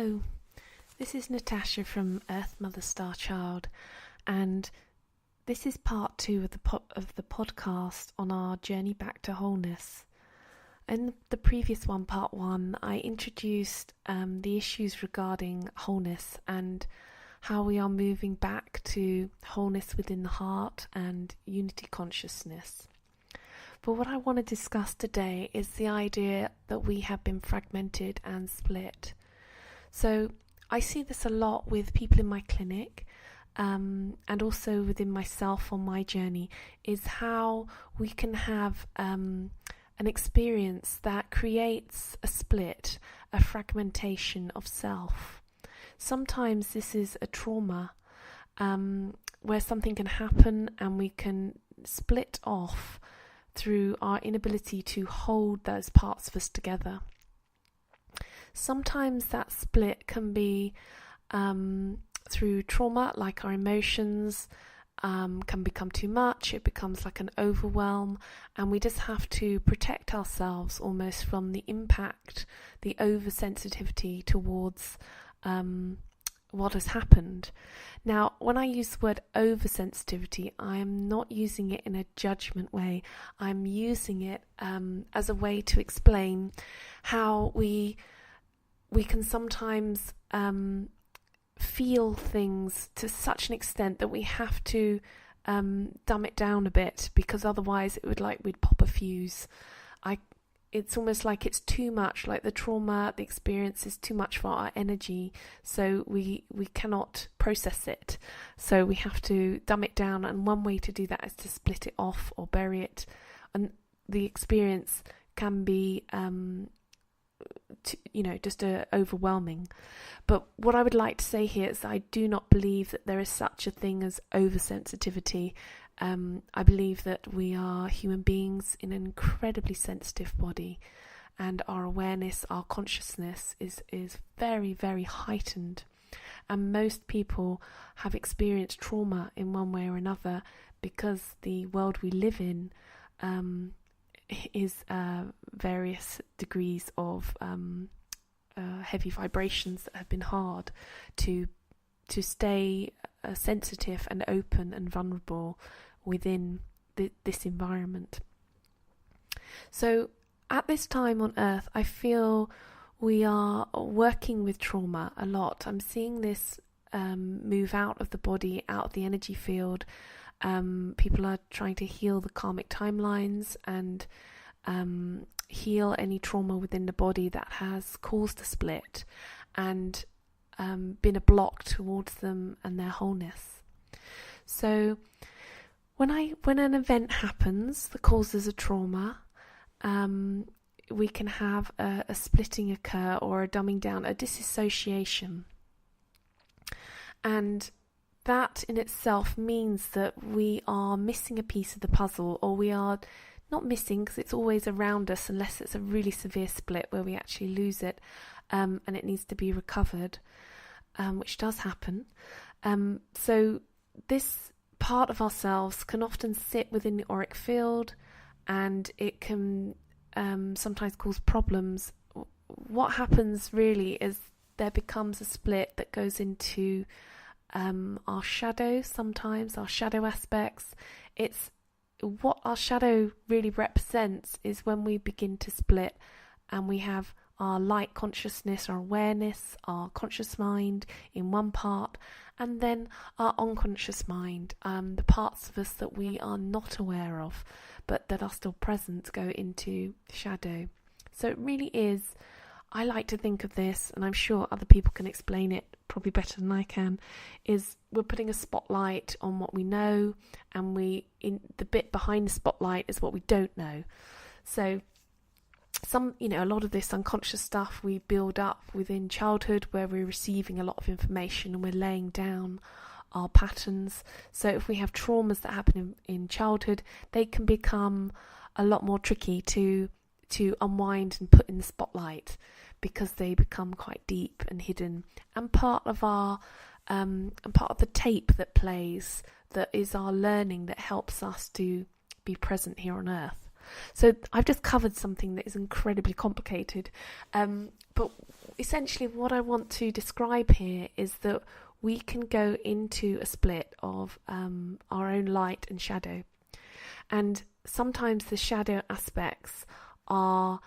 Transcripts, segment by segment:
Hello, this is Natasha from Earth Mother Star Child, and this is part 2 of the podcast on our journey back to wholeness. In the previous one, part 1, I introduced the issues regarding wholeness and how we are moving back to wholeness within the heart and unity consciousness. But what I want to discuss today is the idea that we have been fragmented and split. So I see this a lot with people in my clinic, and also within myself on my journey, is how we can have an experience that creates a split, a fragmentation of self. Sometimes this is a trauma where something can happen and we can split off through our inability to hold those parts of us together. Sometimes that split can be through trauma, like our emotions can become too much, it becomes like an overwhelm, and we just have to protect ourselves almost from the impact, the oversensitivity towards what has happened. Now, when I use the word oversensitivity, I am not using it in a judgment way. I'm using it as a way to explain how we can sometimes feel things to such an extent that we have to dumb it down a bit, because otherwise it would we'd pop a fuse. It's almost like it's too much, like the trauma, the experience is too much for our energy, so we cannot process it. So we have to dumb it down, and one way to do that is to split it off or bury it. And the experience can be just overwhelming. But what I would like to say here is that I do not believe that there is such a thing as oversensitivity. I believe that we are human beings in an incredibly sensitive body, and our awareness, our consciousness is very, very heightened. And most people have experienced trauma in one way or another, because the world we live in is various degrees of heavy vibrations that have been hard to stay sensitive and open and vulnerable within this environment. So at this time on Earth, I feel we are working with trauma a lot. I'm seeing this move out of the body, out of the energy field. People are trying to heal the karmic timelines and heal any trauma within the body that has caused a split and been a block towards them and their wholeness. So when an event happens that causes a trauma, we can have a splitting occur, or a dumbing down, a disassociation. And that in itself means that we are missing a piece of the puzzle, or we are not missing, because it's always around us unless it's a really severe split where we actually lose it, and it needs to be recovered, which does happen. So this part of ourselves can often sit within the auric field, and it can sometimes cause problems. What happens really is there becomes a split that goes into our shadow, sometimes our shadow aspects. It's what our shadow really represents is when we begin to split and we have our light consciousness, our awareness, our conscious mind in one part, and then our unconscious mind, the parts of us that we are not aware of but that are still present, go into shadow. So it really is, I like to think of this, and I'm sure other people can explain it probably better than I can, is we're putting a spotlight on what we know, and in the bit behind the spotlight is what we don't know. So a lot of this unconscious stuff we build up within childhood, where we're receiving a lot of information and we're laying down our patterns. So if we have traumas that happen in childhood, they can become a lot more tricky to unwind and put in the spotlight, because they become quite deep and hidden, and part of the tape that plays, that is our learning, that helps us to be present here on Earth. So I've just covered something that is incredibly complicated, but essentially what I want to describe here is that we can go into a split of our own light and shadow, and sometimes the shadow aspects are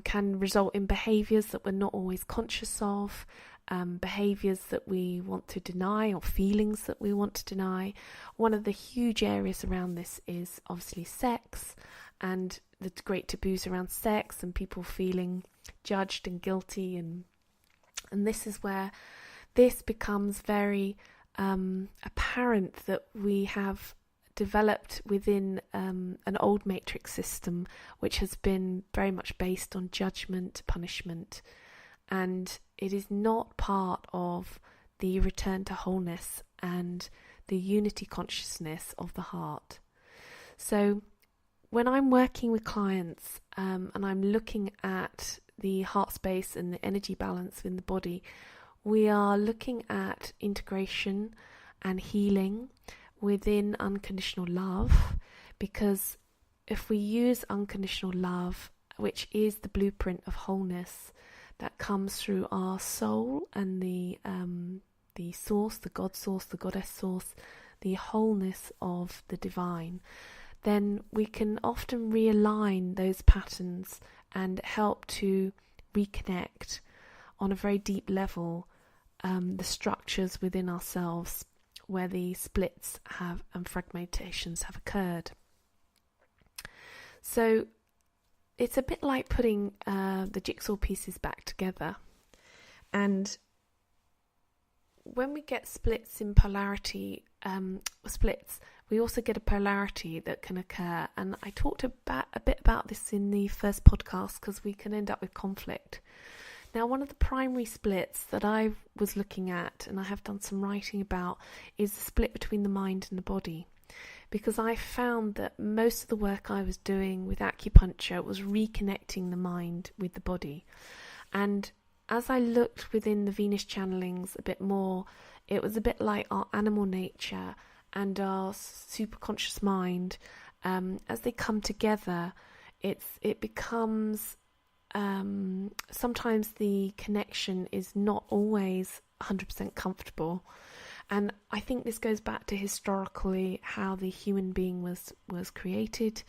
can result in behaviours that we're not always conscious of, behaviours that we want to deny or feelings that we want to deny. One of the huge areas around this is obviously sex and the great taboos around sex and people feeling judged and guilty, and this is where this becomes very apparent that we have developed within an old matrix system which has been very much based on judgment, punishment, and it is not part of the return to wholeness and the unity consciousness of the heart. So when I'm working with clients and I'm looking at the heart space and the energy balance in the body, we are looking at integration and healing within unconditional love, because if we use unconditional love, which is the blueprint of wholeness that comes through our soul and the source, the God source, the goddess source, the wholeness of the divine, then we can often realign those patterns and help to reconnect on a very deep level the structures within ourselves where the splits have and fragmentations have occurred. So it's a bit like putting the jigsaw pieces back together, and when we get splits in polarity, we also get a polarity that can occur, and I talked a bit about this in the first podcast because we can end up with conflict. Now, one of the primary splits that I was looking at, and I have done some writing about, is the split between the mind and the body, because I found that most of the work I was doing with acupuncture was reconnecting the mind with the body. And as I looked within the Venus channelings a bit more, it was a bit like our animal nature and our superconscious mind. As they come together, it becomes sometimes the connection is not always 100% comfortable, and I think this goes back to historically how the human being was created,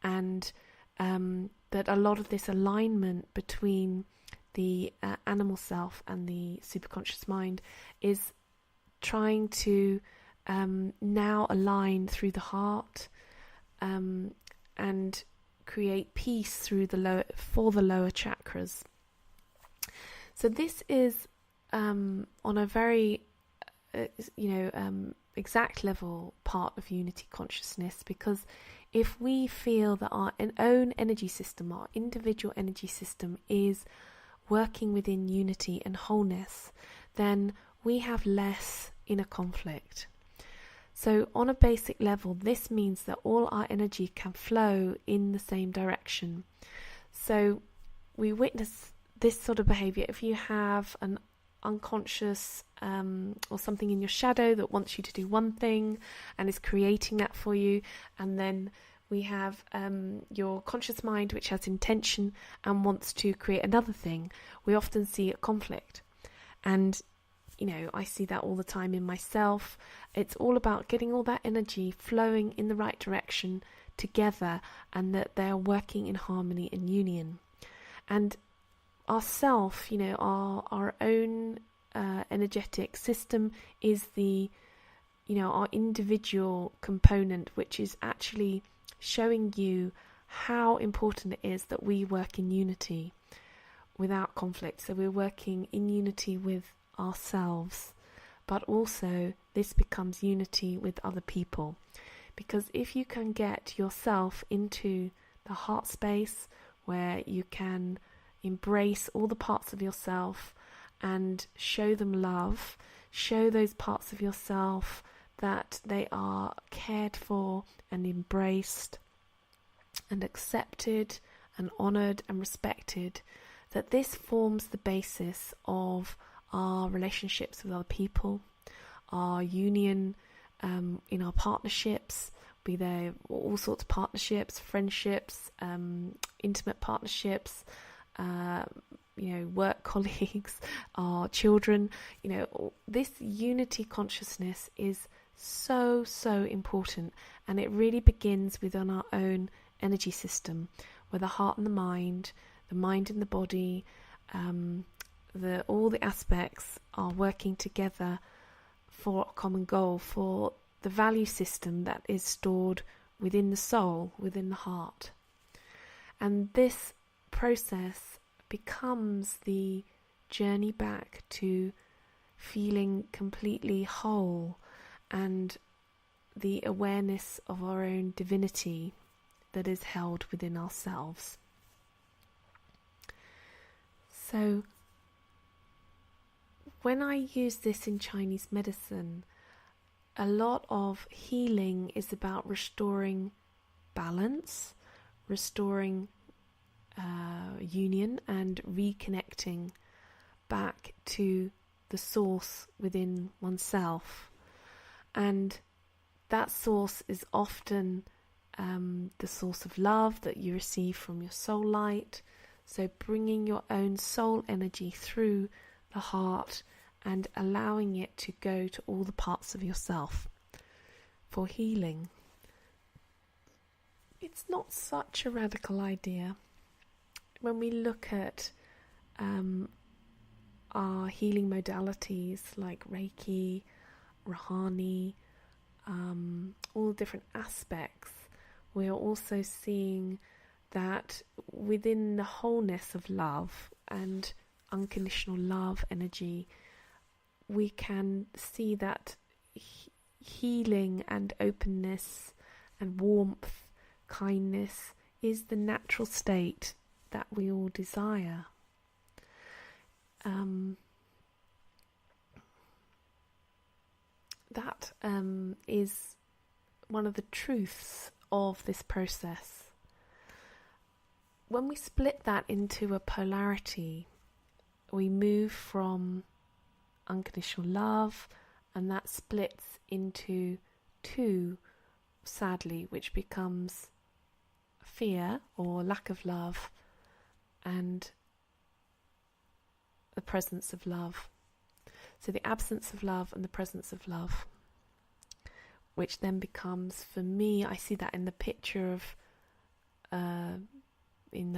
and that a lot of this alignment between the animal self and the superconscious mind is trying to now align through the heart and create peace through the lower chakras. So this is on a very exact level part of unity consciousness, because if we feel that our own energy system, our individual energy system, is working within unity and wholeness, then we have less inner conflict. So on a basic level, this means that all our energy can flow in the same direction. So we witness this sort of behavior if you have an unconscious or something in your shadow that wants you to do one thing and is creating that for you, and then we have your conscious mind which has intention and wants to create another thing. We often see a conflict, and I see that all the time in myself. It's all about getting all that energy flowing in the right direction together, and that they're working in harmony and union. And ourself, our own energetic system is our individual component, which is actually showing you how important it is that we work in unity without conflict. So we're working in unity with ourselves, but also this becomes unity with other people, because if you can get yourself into the heart space where you can embrace all the parts of yourself and show them love, show those parts of yourself that they are cared for and embraced and accepted and honoured and respected, that this forms the basis of our relationships with other people, our union in our partnerships, be they all sorts of partnerships, friendships, intimate partnerships, work colleagues, our children. This unity consciousness is so, so important, and it really begins within our own energy system, where the heart and the mind and the body, all the aspects are working together for a common goal, for the value system that is stored within the soul, within the heart. And this process becomes the journey back to feeling completely whole and the awareness of our own divinity that is held within ourselves. So when I use this in Chinese medicine, a lot of healing is about restoring balance, restoring union, and reconnecting back to the source within oneself. And that source is often the source of love that you receive from your soul light. So bringing your own soul energy through the heart and allowing it to go to all the parts of yourself for healing. It's not such a radical idea. When we look at our healing modalities like Reiki, Rahani, all different aspects, we are also seeing that within the wholeness of love and unconditional love energy, we can see that healing and openness and warmth, kindness is the natural state that we all desire. That is one of the truths of this process. When we split that into a polarity, we move from unconditional love, and that splits into two, sadly, which becomes fear or lack of love and the presence of love. So the absence of love and the presence of love, which then becomes, for me, I see that in the picture of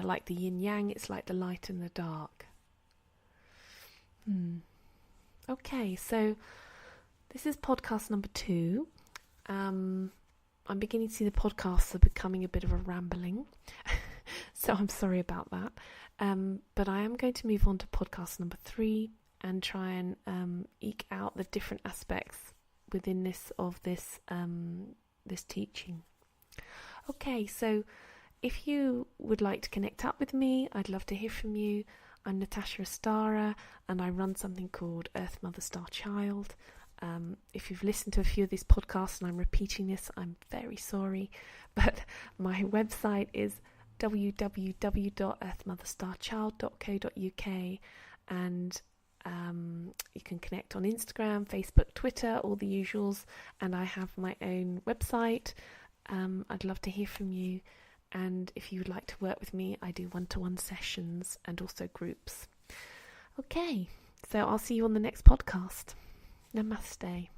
like the yin yang, it's like the light and the dark. Okay, so this is podcast number 2. I'm beginning to see the podcasts are becoming a bit of a rambling, so I'm sorry about that. But I am going to move on to podcast number 3 and try and eke out the different aspects within this teaching. Okay, so if you would like to connect up with me, I'd love to hear from you. I'm Natasha Astara, and I run something called Earth Mother Star Child. If you've listened to a few of these podcasts and I'm repeating this, I'm very sorry. But my website is www.earthmotherstarchild.co.uk, and you can connect on Instagram, Facebook, Twitter, all the usuals. And I have my own website. I'd love to hear from you. And if you would like to work with me, I do one-to-one sessions and also groups. Okay, so I'll see you on the next podcast. Namaste.